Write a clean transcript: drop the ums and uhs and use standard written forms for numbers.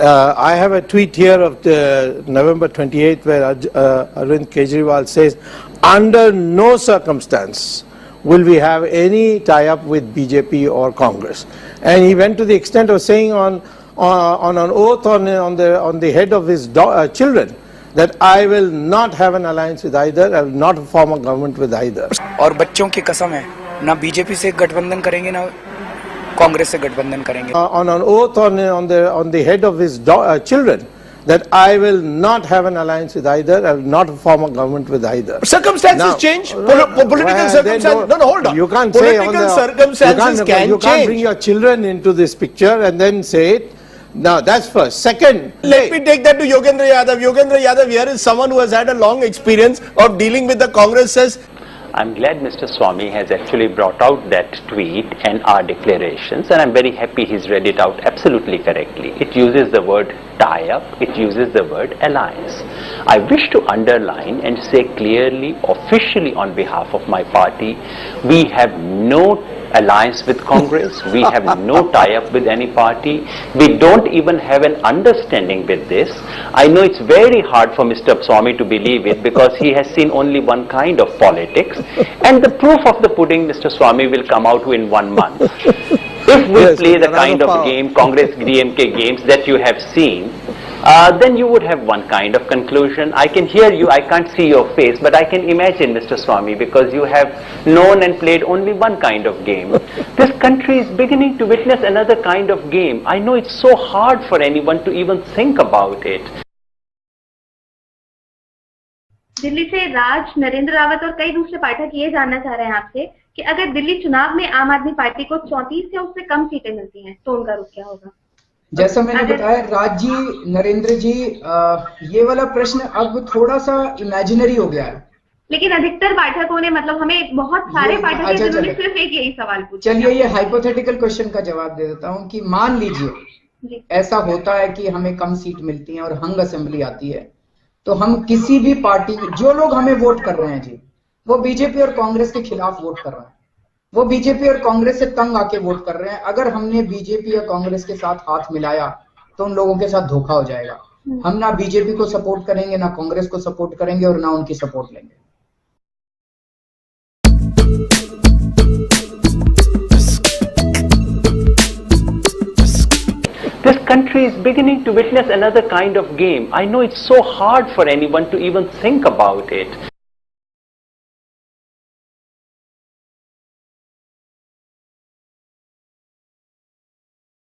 I have a tweet here of the November 28th where Arvind Kejriwal says, under no circumstance will we have any tie-up with BJP or Congress. And he went to the extent of saying on an oath on the head of his children that I will not have an alliance with either, I will not form a government with either. और बच्चों की कसम है, ना BJP से गठबंधन करेंगे ना कांग्रेस से गठबंधन करेंगे. On an oath on the head of his children that I will not have an alliance with either, I will not form a government with either. Circumstances change. Political circumstances. No, hold on. You can't political circumstances can change. You can't bring your children into this picture and then say it. Now that's first. Second, let me take that to Yogendra Yadav. Yogendra Yadav here is someone who has had a long experience of dealing with the Congress. Says, I'm glad Mr. Swamy has actually brought out that tweet and our declarations, and I'm very happy he's read it out absolutely correctly. It uses the word tie-up, it uses the word alliance. I wish to underline and say clearly, officially on behalf of my party, we have no alliance with Congress, we have no tie-up with any party, we don't even have an understanding with this. I know it's very hard for Mr. Swamy to believe it because he has seen only one kind of politics, and the proof of the pudding, Mr. Swamy, will come out in 1 month. If we play the kind of game, Congress DMK games that you have seen, then you would have one kind of conclusion. I can hear you, I can't see your face, but I can imagine, Mr. Swamy, because you have known and played only one kind of game. This country is beginning to witness another kind of game. I know it's so hard for anyone to even think about it. Delhi से राज, नरेंद्र रावत और कई दूसरे पाठक ये जानना चाह रहे हैं आपसे कि अगर दिल्ली चुनाव में आम आदमी पार्टी को 34 या उससे कम सीटें मिलती हैं तो उनका रुख क्या होगा? जैसा मैंने बताया, राज जी, नरेंद्र जी, ये वाला प्रश्न अब थोड़ा सा इमेजिनरी हो गया है, लेकिन अधिकतर पाठकों ने, मतलब हमें बहुत सारे पाठक हैं जिन्होंने सिर्फ एक यही सवाल पूछा. चलिए ये हाइपोथेटिकल क्वेश्चन का जवाब दे देता हूँ कि मान लीजिए ऐसा होता है कि हमें कम सीट मिलती है और हंग असेंबली आती है, तो हम किसी भी पार्टी, जो लोग हमें वोट कर रहे हैं जी, वो बीजेपी और कांग्रेस के खिलाफ वोट कर रहे हैं, वो बीजेपी और कांग्रेस से तंग आके वोट कर रहे हैं. अगर हमने बीजेपी या कांग्रेस के साथ हाथ मिलाया तो उन लोगों के साथ धोखा हो जाएगा. हम ना बीजेपी को सपोर्ट करेंगे, ना कांग्रेस को सपोर्ट करेंगे और ना उनकी सपोर्ट लेंगे. This country is beginning to witness another kind of game. I know it's so hard for anyone to even think about it.